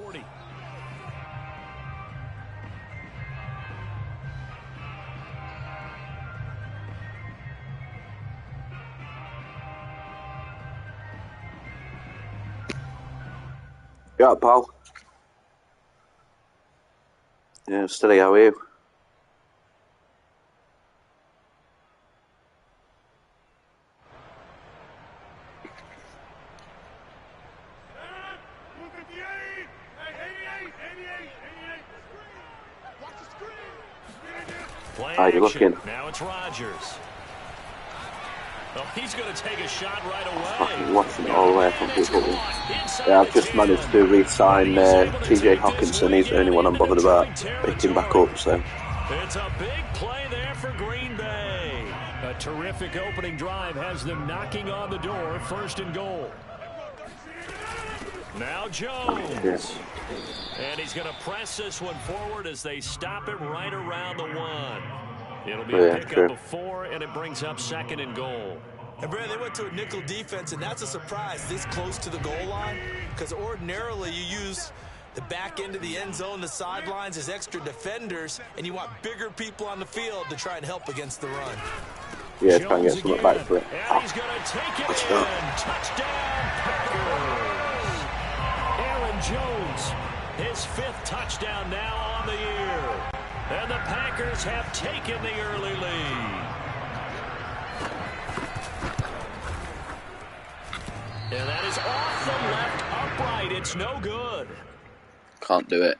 40. Yeah, pal. Yeah, steady, how are you? How you looking? Now it's Rodgers. Well, he's going to take a shot right away. I'm watching it all the way from people. Yeah, I've just managed to re-sign TJ Hawkinson. He's the only one I'm bothered about picking back up. So it's a big play there for Green Bay. A terrific opening drive has them knocking on the door. 1st and goal. Now Jones. And he's going to press this one forward as they stop it right around the 1. It'll be a pickup of 4, and it brings up 2nd and goal. And Brad, they went to a nickel defense, and that's a surprise this close to the goal line, because ordinarily you use the back end of the end zone, the sidelines as extra defenders, and you want bigger people on the field to try and help against the run. Yeah, try and get something back for it. And he's going to take it in. Touchdown, Packers. Aaron Jones, his 5th touchdown now on the year. And the Packers have taken the early lead. And that is off the left upright. It's no good. Can't do it.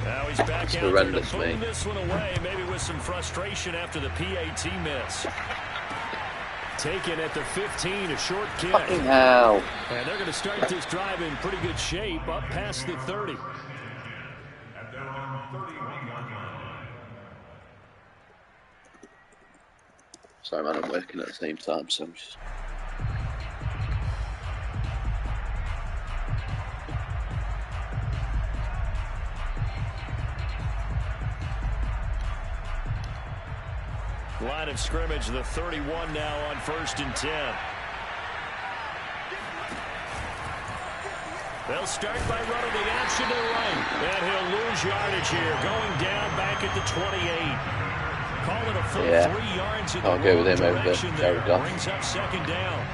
Now he's back out there to boom this one away, maybe with some frustration after the PAT miss. Taken at the 15, a short kick. Fucking hell. And they're going to start this drive in pretty good shape, up past the 30. Sorry, man, I'm working at the same time, so I'm just... Line of scrimmage, the 31 now on 1st and 10. They'll start by running the action to the right. And he'll lose yardage here, going down back at the 28. Call it a full 3 yards in the I'll go with him over direction there. there. Brings up 2nd down.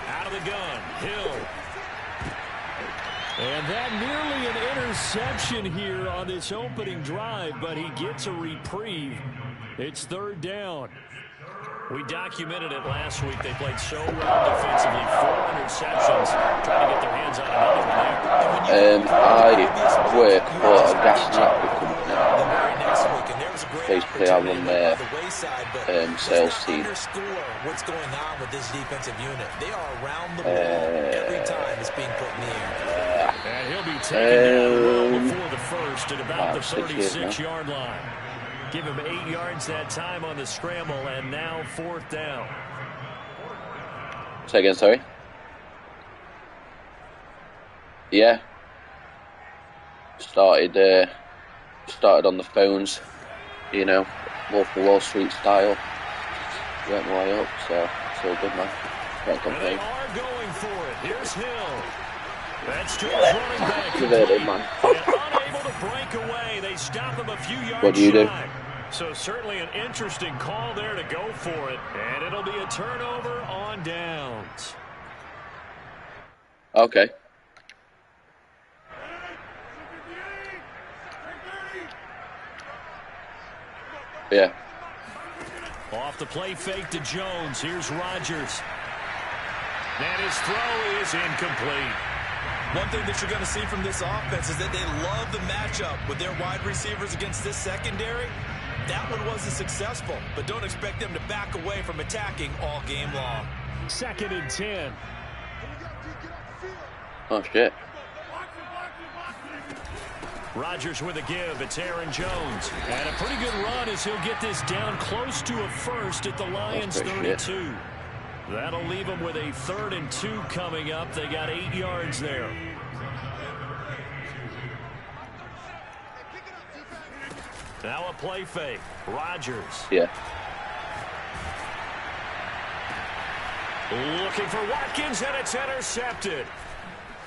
Out of the gun, Hill. And that nearly an interception here on this opening drive, but he gets a reprieve. It's 3rd down. We documented it last week. They played so well defensively. 4 interceptions. Trying to get their hands on another one there. I work for a gas and electric company. Basically, I run their sales team. What's going on with this defensive unit? They are around the ball every time it's being put in the air. And he'll be taken down before the 1st at about the 36-yard line. Give him 8 yards that time on the scramble, and now 4th down. Say again, sorry? Yeah. Started on the phones, you know, Wolf of Wall Street style. Went my way up, so it's all good, man. Can't complain. They are going for it. Here's Hill. That's Joe's running back. Converted, man. Unable to break away. They stop him a few yards. What do you do? So certainly an interesting call there to go for it. And it'll be a turnover on downs. Okay. Yeah. Off the play fake to Jones. Here's Rodgers. And his throw is incomplete. One thing that you're going to see from this offense is that they love the matchup with their wide receivers against this secondary. That one wasn't successful, but don't expect them to back away from attacking all game long. 2nd and 10. Oh, shit. Rodgers with a give. It's Aaron Jones. And a pretty good run as he'll get this down close to a 1st at the Lions' 32. Shit. That'll leave them with a 3rd and 2 coming up. They got 8 yards there. Now a play fake. Rodgers. Yeah. Looking for Watkins, and it's intercepted.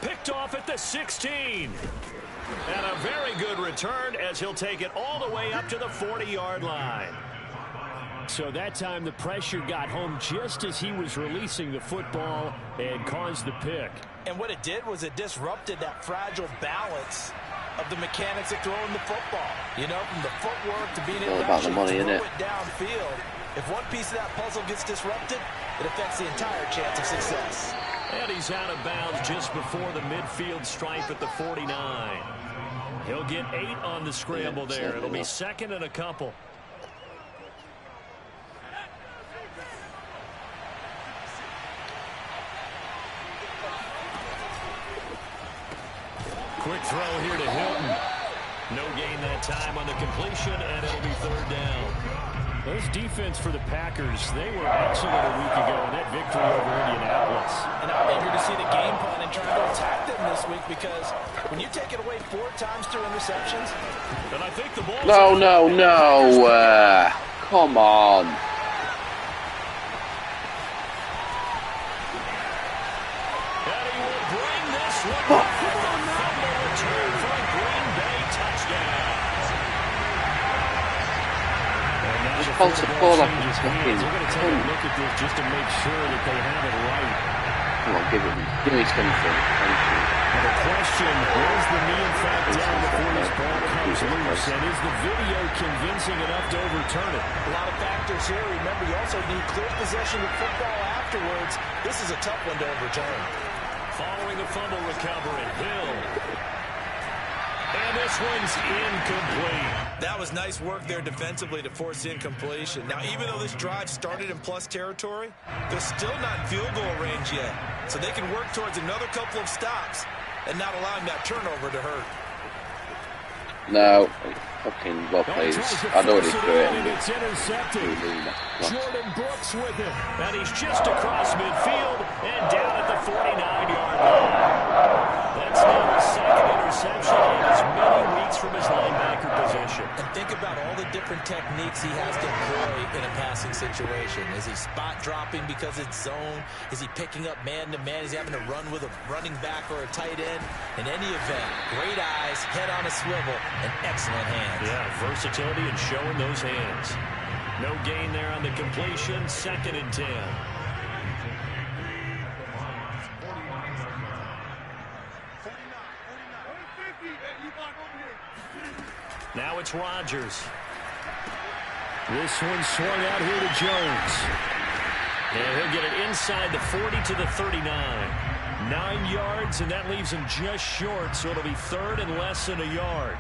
Picked off at the 16. And a very good return as he'll take it all the way up to the 40-yard line. So that time the pressure got home just as he was releasing the football and caused the pick. And what it did was it disrupted that fragile balance of the mechanics of throwing the football. You know, from the footwork to being able to actually throw it downfield. If one piece of that puzzle gets disrupted, it affects the entire chance of success. And he's out of bounds just before the midfield stripe at the 49. He'll get 8 on the scramble there. It'll be second and a couple. Quick throw here to Hilton. No gain that time on the completion, and it'll be third down. This defense for the Packers, they were excellent a week ago in that victory over Indianapolis. And I'm eager to see the game plan and try to attack them this week, because when you take it away 4 times through interceptions, and I think the ball. No. Come on. And he will bring this one back. Fumble return for a Green Bay touchdown. Just the ball off his fucking. They're going to take a look at this just to make sure that they have it right. Come on, give me something. Thank you. And the question, where's the knee in fact down before this ball comes loose? And is the video convincing enough to overturn it? A lot of factors here. Remember, you also need clear possession of football afterwards. This is a tough one to overturn. Following the fumble recovery, Hill. And this one's incomplete. That was nice work there defensively to force incompletion. Now, even though this drive started in plus territory, they're still not in field goal range yet. So they can work towards another couple of stops and not allowing that turnover to hurt. No, fucking well played. I'd already threw it. And it's intercepted. Jordan Brooks with it. And he's just across midfield and down at the 49-yard line. That's now his second interception in as many weeks from his linebacker position. And think about all the different techniques he has to employ in a passing situation. Is he spot dropping because it's zone? Is he picking up man-to-man? Is he having to run with a running back or a tight end? In any event, great eyes, head on a swivel, and excellent hands. Yeah, versatility and showing those hands. No gain there on the completion. Second and 10. Now it's Rodgers. This one swung out here to Jones. And he'll get it inside the 40 to the 39. 9 yards, and that leaves him just short, so it'll be third and less than a yard.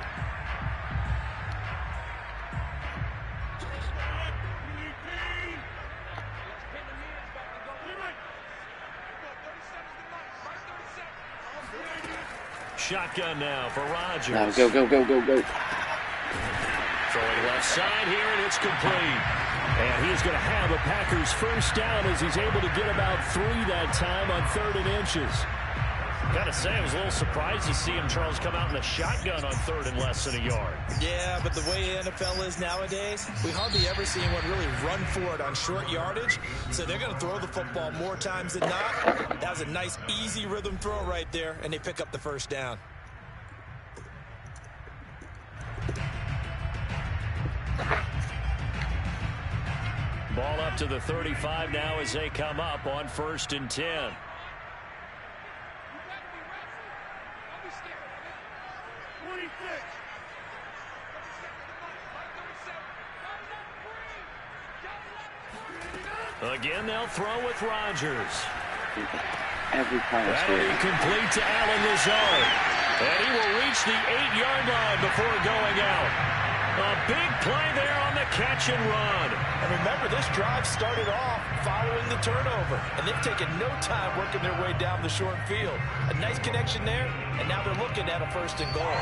Shotgun now for Rodgers. Now go. Throwing left side here, and it's complete. And he's going to have a Packers first down as he's able to get about 3 that time on 3rd and inches. Gotta say, I was a little surprised to see him, Charles, come out in the shotgun on 3rd and less than a yard. Yeah, but the way the NFL is nowadays, we hardly ever see anyone really run for it on short yardage. So they're going to throw the football more times than not. That was a nice, easy rhythm throw right there, and they pick up the first down. Ball up to the 35 now as they come up on 1st and 10. Again, they'll throw with Rodgers. Every pass. That'll be complete to Allen Lazard. And he will reach the 8-yard line before going out. A big play there on the catch and run. And remember, this drive started off following the turnover. And they've taken no time working their way down the short field. A nice connection there, and now they're looking at a 1st and goal.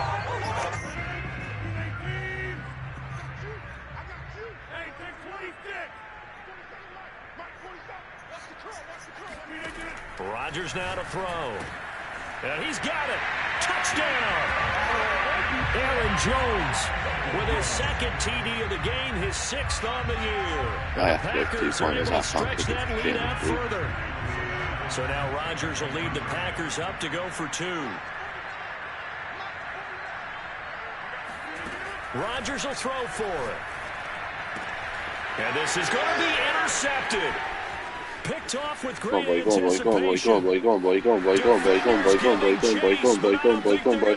Rodgers now to throw. And he's got it. Touchdown. Aaron Jones with his second TD of the game, his 6th on the year. I The have to go Packers are able to I stretch can't that kick lead it. out further. So now Rodgers will lead the Packers up to go for 2. Rodgers will throw for it. And this is going to be intercepted. Picked off with great anticipation. Go on, boy. Go on, boy. Go on, boy. Go on, boy. Go on, boy. Go on, boy. Go on, boy. Go on, boy. Go on, boy. Go on, boy. Go on, boy.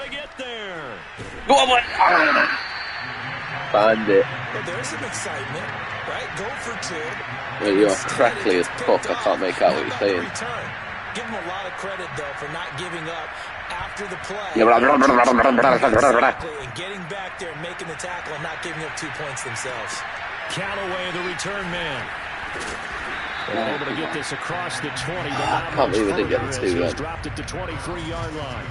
Go on, boy. Find it. Well, there's some excitement, right? Go for 2. Well, you're crackly as fuck. I can't make out what you're saying. Give him a lot of credit, though, for not giving up after the play. And getting back there and making the tackle and not giving up 2 points themselves. Callaway, the return man. They're able to get this across the 20, but not can't much believe they didn't get further the as 2 he's then. dropped it to 23-yard line.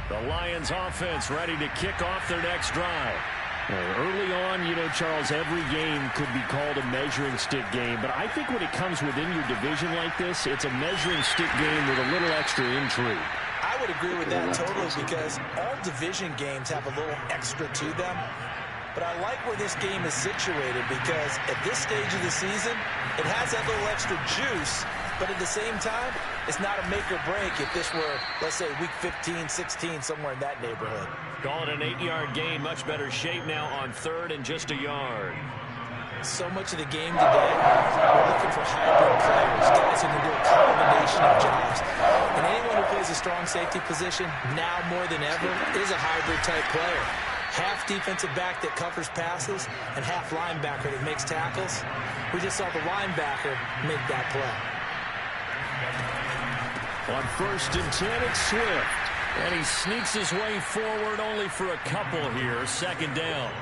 The Lions offense ready to kick off their next drive. Early on, you know, Charles, every game could be called a measuring stick game, but I think when it comes within your division like this, it's a measuring stick game with a little extra intrigue. I would agree with that totally because all division games have a little extra to them. But I like where this game is situated because at this stage of the season, it has that little extra juice, but at the same time, it's not a make or break if this were, let's say, week 15, 16, somewhere in that neighborhood. Calling an 8-yard gain, much better shape now on 3rd and just a yard. So much of the game today, we're looking for hybrid players, guys who can do a combination of jobs. And anyone who plays a strong safety position, now more than ever, is a hybrid-type player. Half defensive back that covers passes and half linebacker that makes tackles. We just saw the linebacker make that play. On 1st and 10, it's Swift. And he sneaks his way forward only for a couple here. 2nd down.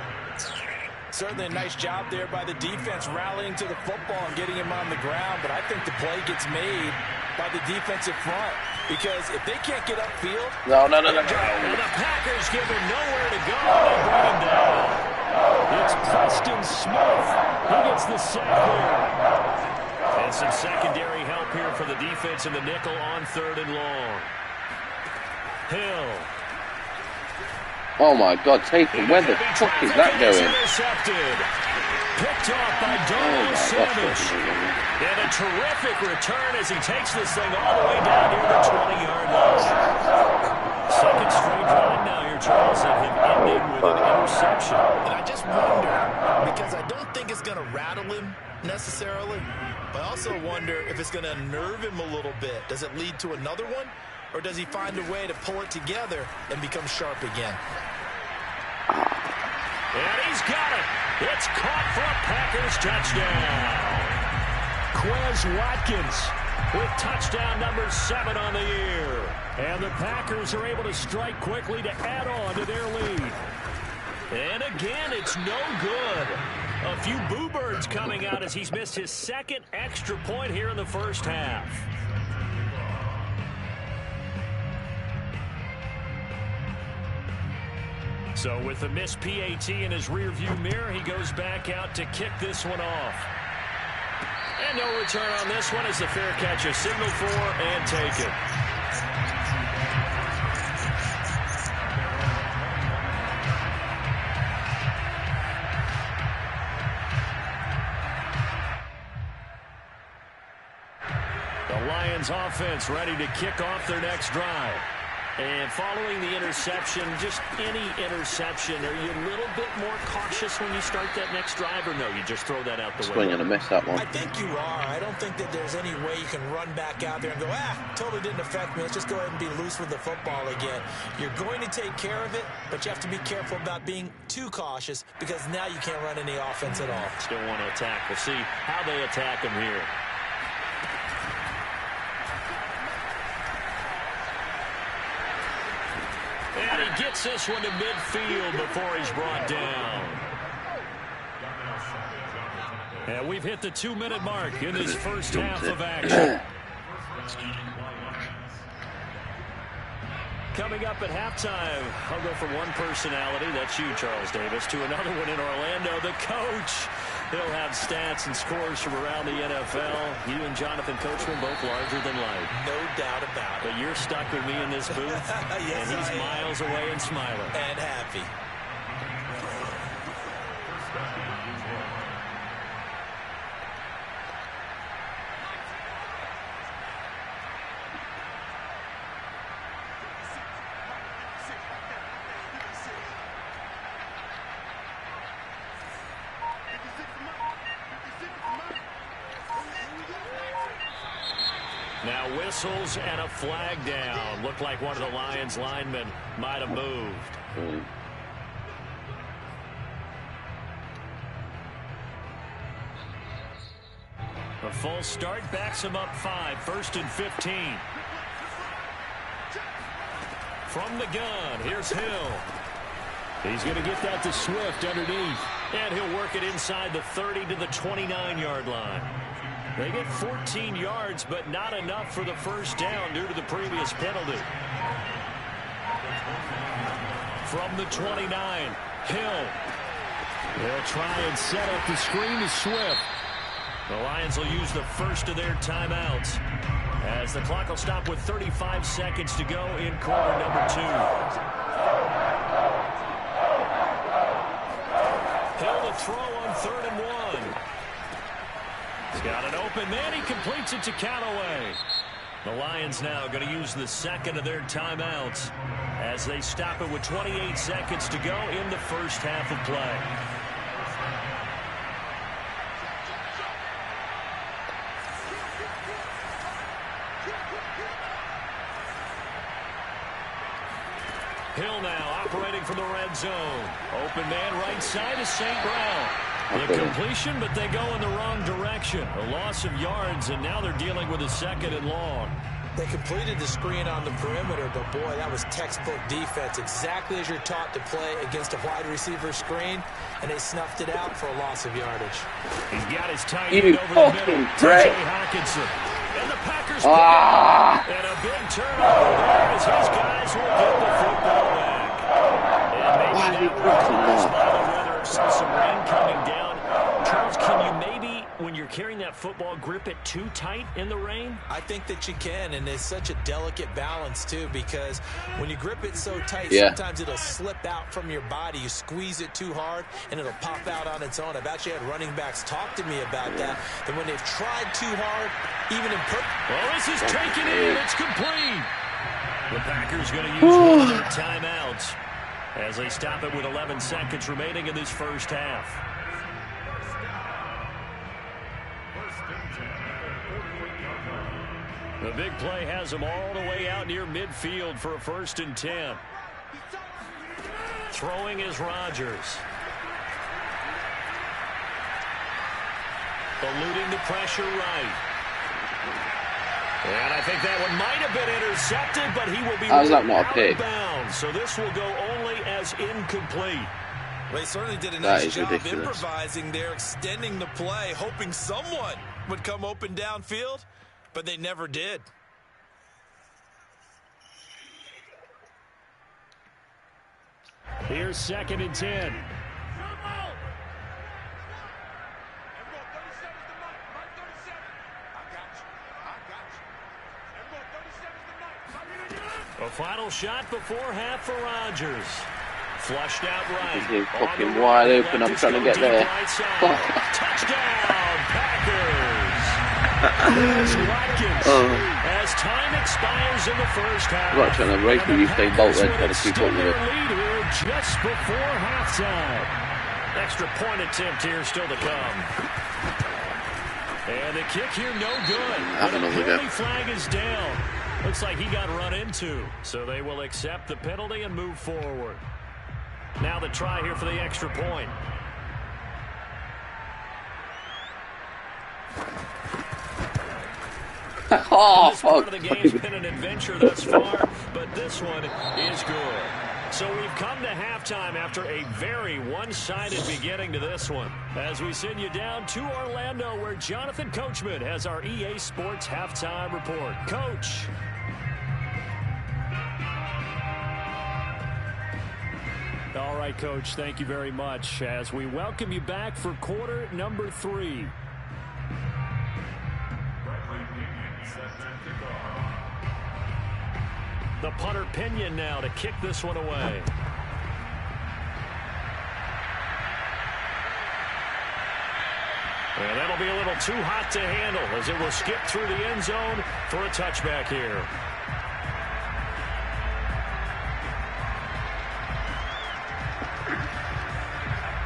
Certainly a nice job there by the defense rallying to the football and getting him on the ground. But I think the play gets made by the defensive front. Because if they can't get upfield... No. And the Packers give him nowhere to go. They bring him down. It's Preston Smith. He gets the sack there. And some secondary help here for the defense in the nickel on 3rd and long. Hill. Oh my God, Tatum, where the fuck is that going? Picked off by Darnell Savage. And a terrific return as he takes this thing all the way down near the 20-yard line. Second straight drive now here, Charles, that have ended with an interception. And I just wonder, because I don't think it's going to rattle him necessarily, but I also wonder if it's going to unnerve him a little bit. Does it lead to another one? Or does he find a way to pull it together and become sharp again? And he's got it. It's caught for a Packers touchdown. Quez Watkins with touchdown number 7 on the year. And the Packers are able to strike quickly to add on to their lead. And again, it's no good. A few boo birds coming out as he's missed his 2nd extra point here in the first half. So with the missed PAT in his rearview mirror, he goes back out to kick this one off. And no return on this one as the fair catch is signaled for and taken. The Lions offense ready to kick off their next drive. And following the interception, just any interception, are you a little bit more cautious when you start that next drive, or no, you just throw that out the window? Swing and a miss that one. I think you are. I don't think that there's any way you can run back out there and go, totally didn't affect me. Let's just go ahead and be loose with the football again. You're going to take care of it, but you have to be careful about being too cautious because now you can't run any offense at all. Still want to attack. We'll see how they attack him here. And he gets this one to midfield before he's brought down. And we've hit the 2-minute mark in this first half of action. Coming up at halftime, I'll go from one personality, that's you, Charles Davis, to another one in Orlando, the coach. He'll have stats and scores from around the NFL. You and Jonathan Coachman both larger than life. No doubt about it. But you're stuck with me in this booth, yes, and he's miles away and smiling. And happy. Now whistles and a flag down. Looked like one of the Lions linemen might have moved. A full start backs him up 5. 1st and 15. From the gun, here's Hill. He's going to get that to Swift underneath. And he'll work it inside the 30 to the 29-yard line. They get 14 yards, but not enough for the first down due to the previous penalty. From the 29, Hill. They'll try and set up the screen to Swift. The Lions will use the first of their timeouts as the clock will stop with 35 seconds to go in quarter number 2. Hill to throw on 3rd and 1. He's got an open man. He completes it to Callaway. The Lions now going to use the second of their timeouts as they stop it with 28 seconds to go in the first half of play. Hill now operating from the red zone. Open man right side is St. Brown. The completion, but they go in the wrong direction. A loss of yards, and now they're dealing with a 2nd and long. They completed the screen on the perimeter, but boy, that was textbook defense. Exactly as you're taught to play against a wide receiver screen, and they snuffed it out for a loss of yardage. He's got his tight end over the middle. T.J. Hockenson. And the Packers and a big turnover there as his guys will get the football back. And maybe that was some rain coming down. Charles, can you maybe, when you're carrying that football, grip it too tight in the rain? I think that you can, and it's such a delicate balance, too, because when you grip it so tight, sometimes it'll slip out from your body. You squeeze it too hard, and it'll pop out on its own. I've actually had running backs talk to me about that when they've tried too hard, even in well, this is taken in. It's complete. The Packers going to use one of their timeouts as they stop it with 11 seconds remaining in this first half. The big play has them all the way out near midfield for a 1st and 10. Throwing is Rodgers. Eluding the pressure right. And I think that one might have been intercepted, but he will be out of bounds. So this will go only as incomplete. Well, he certainly did a nice job improvising there, extending the play, hoping someone would come open downfield, but they never did. Here's 2nd and 10. A final shot before half for Rodgers. Flushed out right. He's fucking wide open. I'm trying to get there. Touchdown, Packers. Watkins. As time expires in the first half. Right, trying to race with you, play bolt there, trying to keep up with it. Lead here just before halftime. Extra point attempt here still to come. And the kick here no good. But a penalty flag is down. Looks like he got run into. So they will accept the penalty and move forward. Now the try here for the extra point. Oh, this part of the game's been an adventure thus far, but this one is good. So we've come to halftime after a very one-sided beginning to this one. As we send you down to Orlando, where Jonathan Coachman has our EA Sports halftime report. Coach. All right, Coach, thank you very much as we welcome you back for quarter number 3. The punter Pinion now to kick this one away. And that'll be a little too hot to handle as it will skip through the end zone for a touchback here.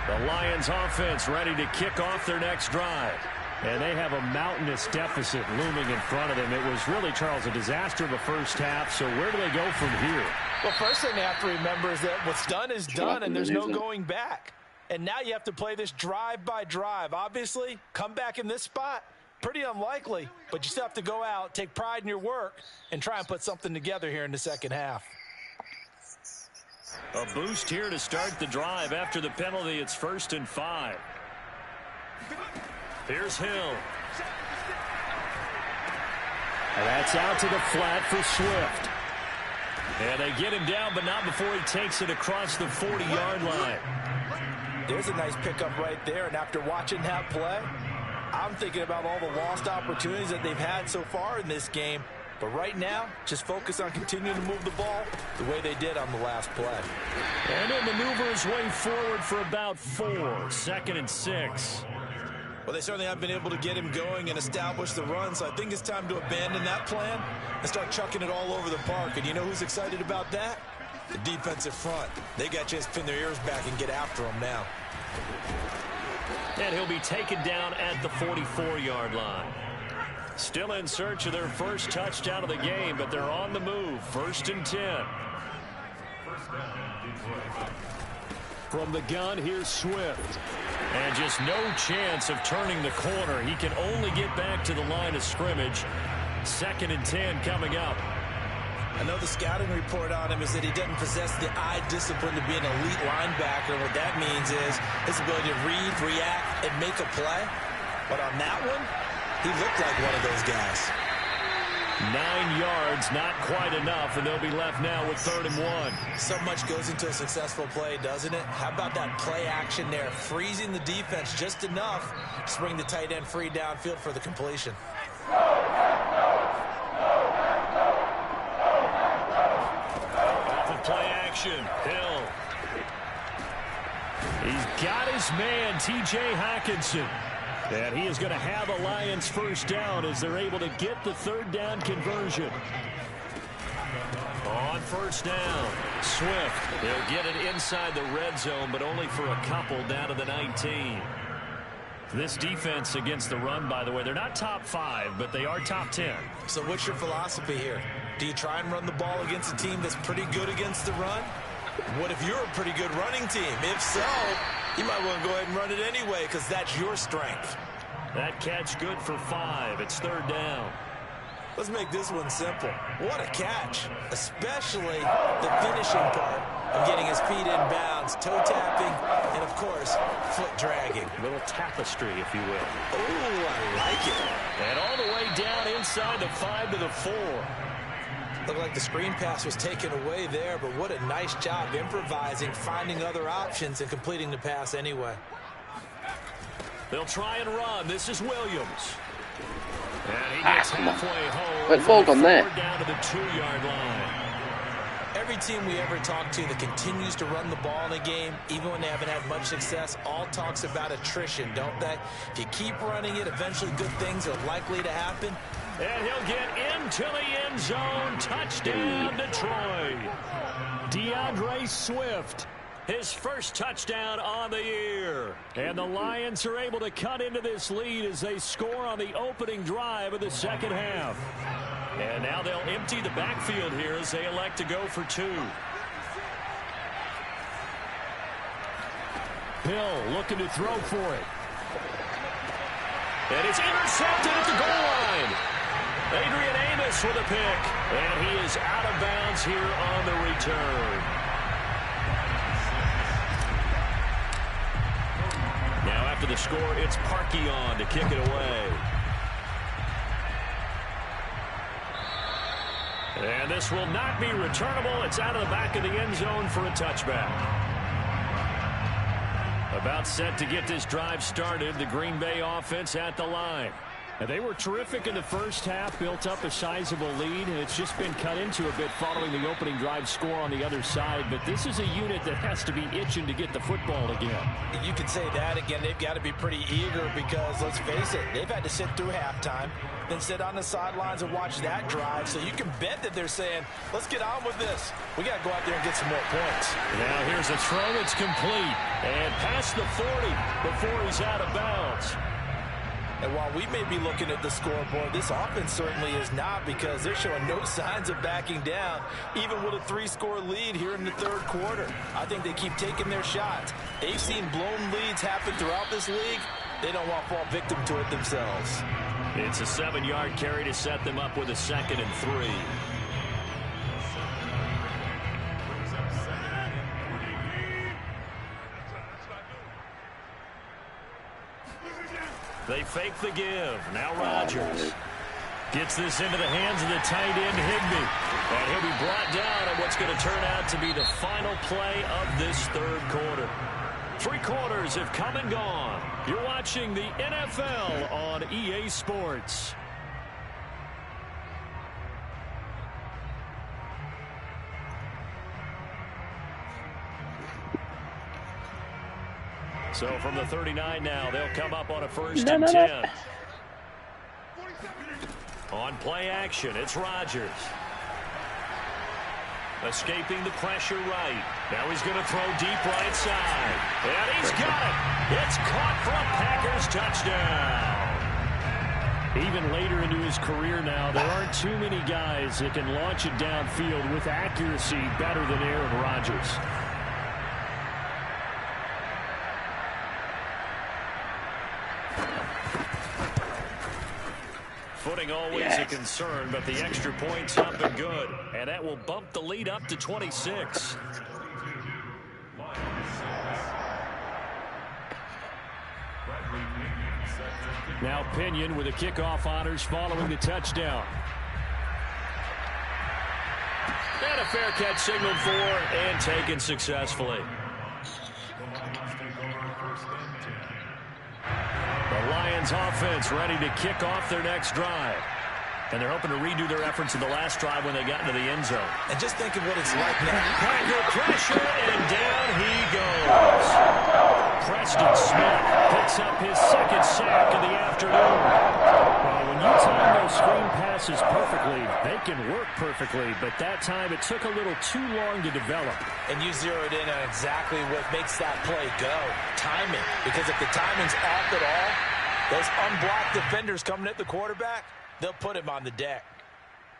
The Lions offense ready to kick off their next drive. And they have a mountainous deficit looming in front of them. It was really, Charles, a disaster of the first half. So where do they go from here? Well, first thing they have to remember is that what's done is done, and there's no going back. And now you have to play this drive by drive. Obviously, come back in this spot, pretty unlikely. But you still have to go out, take pride in your work, and try and put something together here in the second half. A boost here to start the drive after the penalty. It's 1st and 5. Here's Hill. And that's out to the flat for Swift. And they get him down, but not before he takes it across the 40-yard line. There's a nice pickup right there, and after watching that play, I'm thinking about all the lost opportunities that they've had so far in this game. But right now, just focus on continuing to move the ball the way they did on the last play. And he'll maneuver his way forward for about 4. 2nd and 6. Well, they certainly have been able to get him going and establish the run, so I think it's time to abandon that plan and start chucking it all over the park. And you know who's excited about that? The defensive front. They got a chance to pin their ears back and get after him now. And he'll be taken down at the 44-yard line. Still in search of their first touchdown of the game, but they're on the move. 1st and 10. From the gun, here's Swift. And just no chance of turning the corner. He can only get back to the line of scrimmage. 2nd and 10 coming up. I know the scouting report on him is that he doesn't possess the eye discipline to be an elite linebacker. What that means is his ability to read, react, and make a play. But on that one, he looked like one of those guys. 9 yards, not quite enough, and they'll be left now with 3rd and 1. So much goes into a successful play, doesn't it? How about that play action there, freezing the defense just enough to bring the tight end free downfield for the completion. Off of play action, Hill. He's got his man, T.J. Hockenson. And he is going to have a Lions first down as they're able to get the 3rd down conversion. On 1st down, Swift. He'll get it inside the red zone, but only for a couple down to the 19. This defense against the run, by the way, they're not top 5, but they are top 10. So what's your philosophy here? Do you try and run the ball against a team that's pretty good against the run? What if you're a pretty good running team? If so, you might want to go ahead and run it anyway because that's your strength. That catch good for 5. It's 3rd down. Let's make this one simple. What a catch, especially the finishing part of getting his feet in bounds, toe tapping, and, of course, foot dragging. A little tapestry, if you will. Oh, I like it. And all the way down inside the 5 to the 4. Looked like the screen pass was taken away there, but what a nice job improvising, finding other options, and completing the pass anyway. They'll try and run. This is Williams. And he gets halfway home. Went forward on there. Down to the 2-yard line. Every team we ever talk to that continues to run the ball in a game, even when they haven't had much success, all talks about attrition, don't they? If you keep running it, eventually good things are likely to happen. And he'll get into the end zone. Touchdown, Detroit. DeAndre Swift, his first touchdown on the year. And the Lions are able to cut into this lead as they score on the opening drive of the second half. And now they'll empty the backfield here as they elect to go for 2. Hill looking to throw for it. And it's intercepted at the goal line. Adrian Amos with a pick. And he is out of bounds here on the return. Now after the score, it's Parkey on to kick it away. And this will not be returnable. It's out of the back of the end zone for a touchback. About set to get this drive started. The Green Bay offense at the line. And they were terrific in the first half, built up a sizable lead, and it's just been cut into a bit following the opening drive score on the other side. But this is a unit that has to be itching to get the football again. You can say that again. They've got to be pretty eager because, let's face it, they've had to sit through halftime, then sit on the sidelines and watch that drive. So you can bet that they're saying, let's get on with this. We got to go out there and get some more points. Now here's a throw. It's complete. And past the 40 before he's out of bounds. And while we may be looking at the scoreboard, this offense certainly is not, because they're showing no signs of backing down, even with a 3-score lead here in the third quarter. I think they keep taking their shots. They've seen blown leads happen throughout this league. They don't want to fall victim to it themselves. It's a 7-yard carry to set them up with a 2nd and 3. They fake the give. Now Rodgers gets this into the hands of the tight end, Higbee. And he'll be brought down on what's going to turn out to be the final play of this third quarter. 3 quarters have come and gone. You're watching the NFL on EA Sports. So from the 39 now, they'll come up on a 1st and 10. On play action, it's Rodgers. Escaping the pressure right. Now he's going to throw deep right side. And he's got it. It's caught for a Packers touchdown. Even later into his career now, there aren't too many guys that can launch it downfield with accuracy better than Aaron Rodgers. Footing always a concern, but the extra point's up and good. And that will bump the lead up to 26. Now Pinion with the kickoff honors following the touchdown. And a fair catch signaled for and taken successfully. The Lions offense ready to kick off their next drive. And they're hoping to redo their efforts in the last drive when they got into the end zone. And just think of what it's like now. Packer pressure, and down he goes. Preston Smith picks up his 2nd sack of the afternoon. Well, when you time those screen passes perfectly, they can work perfectly. But that time it took a little too long to develop. And you zeroed in on exactly what makes that play go. Timing. Because if the timing's off at all, those unblocked defenders coming at the quarterback, they'll put him on the deck.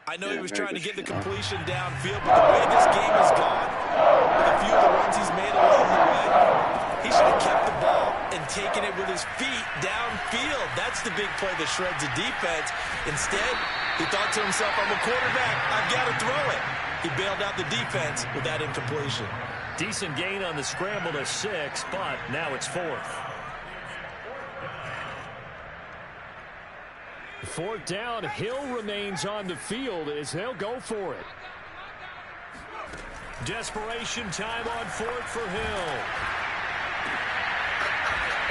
I know he was trying to get the completion downfield, but the way this game has gone, with a few of the runs he's made along the way, he should have kept the ball and taken it with his feet downfield. That's the big play that shreds the defense. Instead, he thought to himself, I'm a quarterback, I've got to throw it. He bailed out the defense with that incompletion. Decent gain on the scramble to 6, but now it's 4th. 4th down, Hill remains on the field as they'll go for it. Desperation time on 4th for Hill.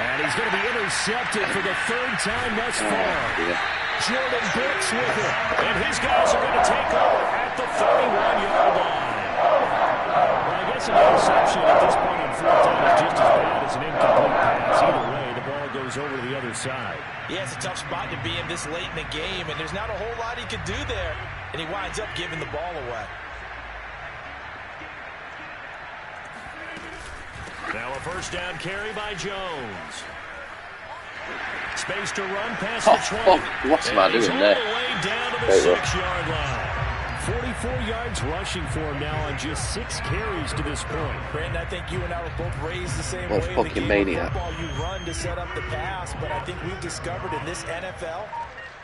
And he's going to be intercepted for the 3rd time thus far. Jordan Brooks with it. And his guys are going to take over at the 31-yard line. Well, I guess an interception at this point on 4th down is just as bad as an incomplete pass. Either way, the ball goes over to the other side. Yeah, it's a tough spot to be in this late in the game, and there's not a whole lot he could do there, and he winds up giving the ball away. Now a 1st down carry by Jones. Space to run past the 20. What's am I doing there? All the way down to the 6-yard line. 44 yards rushing for him now on just 6 carries to this point. Brandon, I think you and I were both raised the same That's way. In the fucking game maniac. of football, you run to set up the pass, but I think we've discovered in this NFL,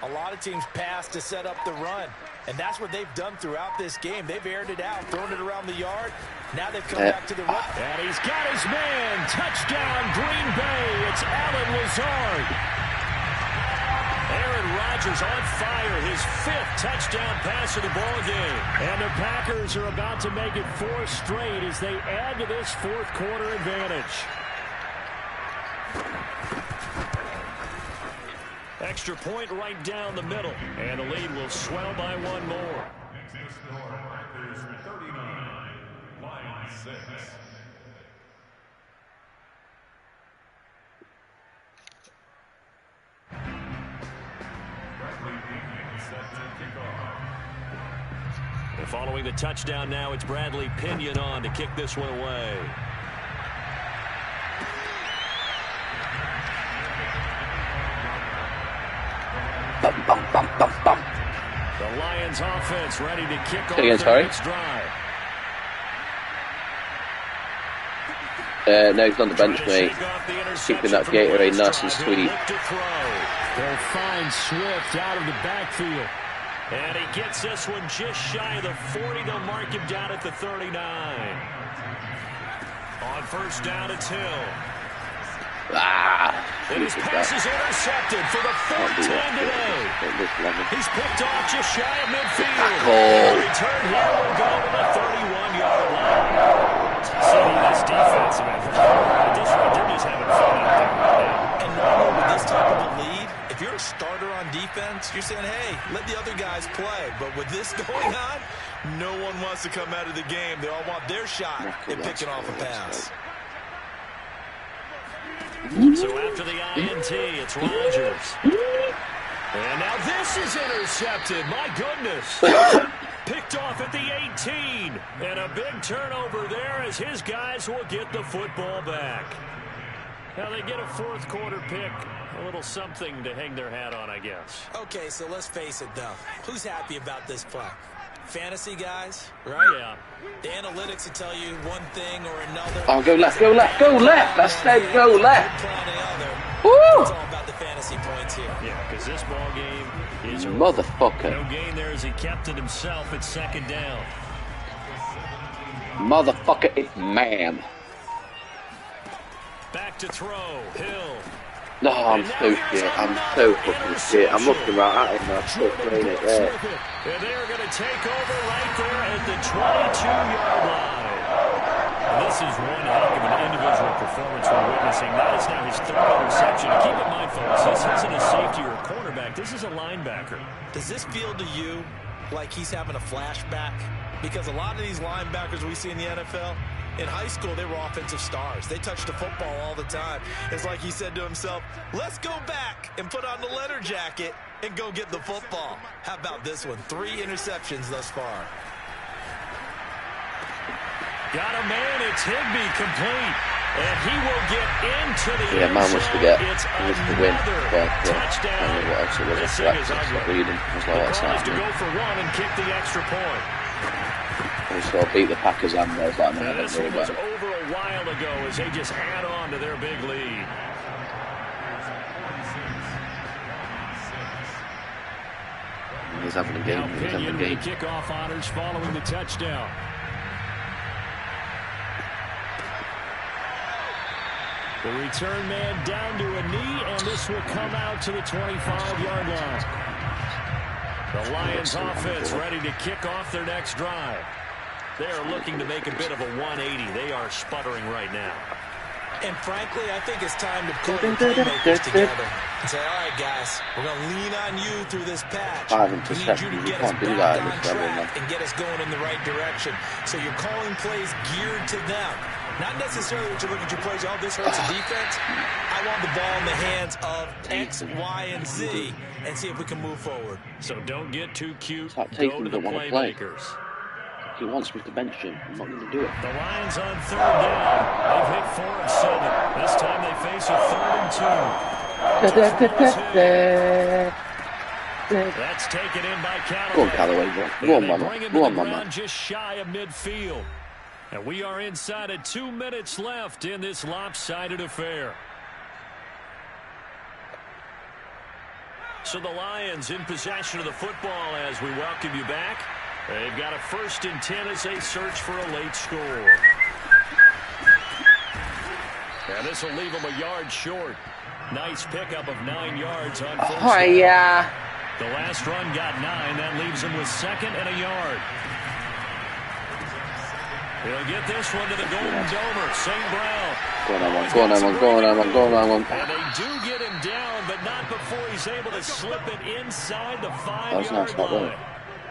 a lot of teams pass to set up the run. And that's what they've done throughout this game. They've aired it out, thrown it around the yard. Now they've come back to the run. And he's got his man. Touchdown, Green Bay. It's Allen Lazard. Aaron Rodgers on fire, his 5th touchdown pass of the ball game. And the Packers are about to make it 4 straight as they add to this 4th quarter advantage. Extra point right down the middle. And the lead will swell by one more. And following the touchdown now, it's Bradley Pinion on to kick this one away. Bum, bum, bum, bum, bum. The Lions offense ready to kick off Again, their next drive. No, he's on the bench, mate. Keeping that Gatorade nice and sweet. They'll find Swift out of the backfield. And he gets this one just shy of the 40. They'll mark him down at the 39. On first down, it's Hill. And his pass is intercepted for the fourth time today. He's picked off just shy of midfield. The return here will go to the 31-yard line. See, this defensive effort, they're just having fun out there right now. And normally with this type of a lead, if you're a starter on defense, you're saying, hey, let the other guys play. But with this going on, no one wants to come out of the game. They all want their shot at picking off a pass. So after the INT, it's Rodgers. And now this is intercepted. My goodness. Picked off at the 18. And a big turnover there as his guys will get the football back. Now they get a fourth quarter pick. A little something to hang their hat on, I guess. Okay, so let's face it, though. Who's happy about this play? Fantasy guys, right? Yeah. The analytics will tell you one thing or another. Oh, go left, go left, go left. I said go left. Woo! It's all about the fantasy points here. Yeah, because this ball game is Motherfucker. no gain there as he kept it himself at second down. Motherfucker, it's man. Back to throw, Hill. No, I'm so shit. I'm so fucking shit. I'm looking right at him now. I'm still playing it there. And they're going to take over right there at the 22-yard line. And this is one heck of an individual performance we're witnessing. That is now his third interception. Keep in mind, folks, this isn't a safety or a cornerback. This is a linebacker. Does this feel to you like he's having a flashback? Because a lot of these linebackers we see in the NFL, in high school, they were offensive stars. They touched the football all the time. It's like he said to himself, let's go back and put on the leather jacket and go get the football. How about this one? 3 interceptions thus far. Got a man. It's Higbee complete. And he will get into the Yeah, man wants to get. He It's wants to win. But touchdown. I don't know what else it was. This I thing is was ugly. reading. I was like, The what's call is to happening? go for one and kick the extra point. He sort of beat the Packers and I was like, no, Now, I don't this worry one was about it. over a while ago as they just add on to their big lead. He's having a game. Now He's having a Pinion game. with kickoff honors following the touchdown. The return man down to a knee, and this will come out to the 25-yard line. The Lions offense ready to kick off their next drive. They are looking to make a bit of a 180. They are sputtering right now. And frankly, I think it's time to pull your playmakers together and say, all right, guys, we're going to lean on you through this patch. We need you to get us back on track and get us going in the right direction. So you're calling plays geared to them. Not necessarily that you look at your plays, oh, this hurts the defense. I want the ball in the hands of X, Y, and Z and see if we can move forward. So don't get too cute. Like Go to the playmakers. He wants me to bench him. I'm not going to do it. The Lions on third down. They've hit 4 of 7. This time they face a 3rd and 2. That's taken in by Callaway. Go on, Callaway. Go on, mama. Go on, mama. Just shy of midfield. And we are inside of 2 minutes left in this lopsided affair. So the Lions in possession of the football as we welcome you back. They've got a 1st and 10 as they search for a late score. And this will leave them a yard short. Nice pickup of 9 yards on first down. Oh, yeah. The last run got 9. That leaves them with 2nd and a yard. He'll get this one to the Golden Domer. St. Brown. Go on, Emon. Go on, Emon. Go on, Emon. Go on, Emon. And they do get him down, but not before he's able to slip it inside the 5-yard nice, line.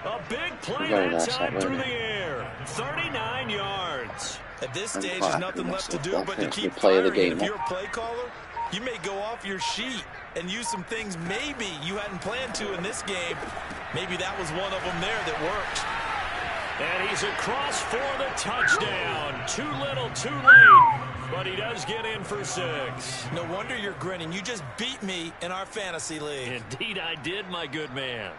A big play that nice, time through the air. 39 yards. At this stage, there's nothing left to do but to keep play of the firing. game. If you're a play caller, you may go off your sheet and use some things maybe you hadn't planned to in this game. Maybe that was one of them there that worked. And he's across for the touchdown. Too little, too late. But he does get in for 6. No wonder you're grinning. You just beat me in our fantasy league. Indeed I did, my good man.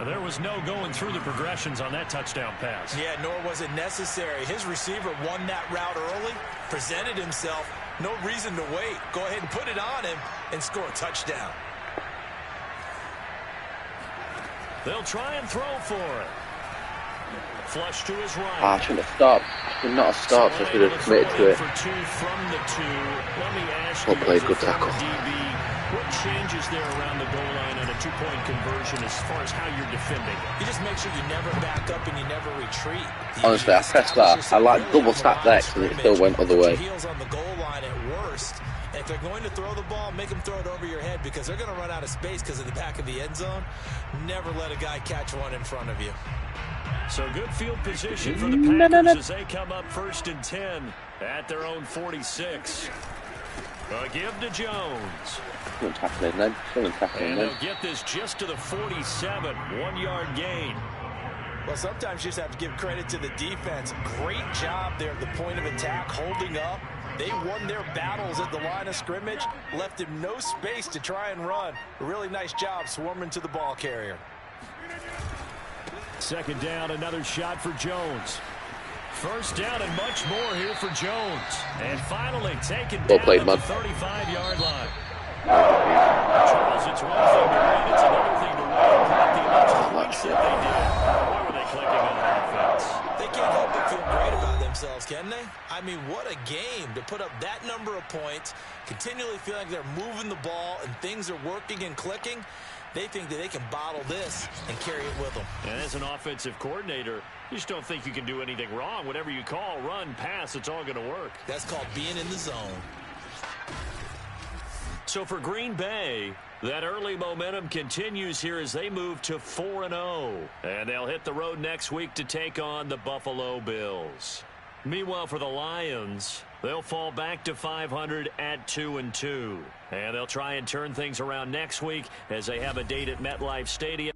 There was no going through the progressions on that touchdown pass. Yeah, nor was it necessary. His receiver won that route early, presented himself. No reason to wait. Go ahead and put it on him and score a touchdown. They'll try and throw for it. Flush to his right. I shouldn't have stopped. I should not have stopped. I should have committed to it. For 2 from the 2. Let me ask Well you, played, as a good former tackle. DB, what changes there around the goal line on a 2-point conversion as far as how you're defending? You just make sure you never back up and you never retreat. Honestly, I pressed that. I like double tap X and it still went other way. Heels on the goal line at worst. And if they're going to throw the ball, make them throw it over your head because they're going to run out of space because of the back of the end zone. Never let a guy catch one in front of you. So good field position for the Packers as they come up 1st and 10 at their own 46. A give to Jones. Still tackling then. Still tackling And then. they'll get this just to the 47. 1-yard gain. Well, sometimes you just have to give credit to the defense. Great job there at the point of attack, holding up. They won their battles at the line of scrimmage, left him no space to try and run. A really nice job swarming to the ball carrier. 2nd down, another shot for Jones. 1st down and much more here for Jones. And finally taken Well down played, at the man. 35-yard line. Charles, it's one thing to win. It's another thing to win. The amount of points that they did. Boy, were they clicking on offense. They can't help but feel great about themselves, can they? I mean, what a game to put up that number of points, continually feel like they're moving the ball and things are working and clicking. They think that they can bottle this and carry it with them. And as an offensive coordinator, you just don't think you can do anything wrong. Whatever you call, run, pass, it's all going to work. That's called being in the zone. So for Green Bay, that early momentum continues here as they move to 4-0. And they'll hit the road next week to take on the Buffalo Bills. Meanwhile, for the Lions, they'll fall back to 500 at 2-2. And they'll try and turn things around next week as they have a date at MetLife Stadium.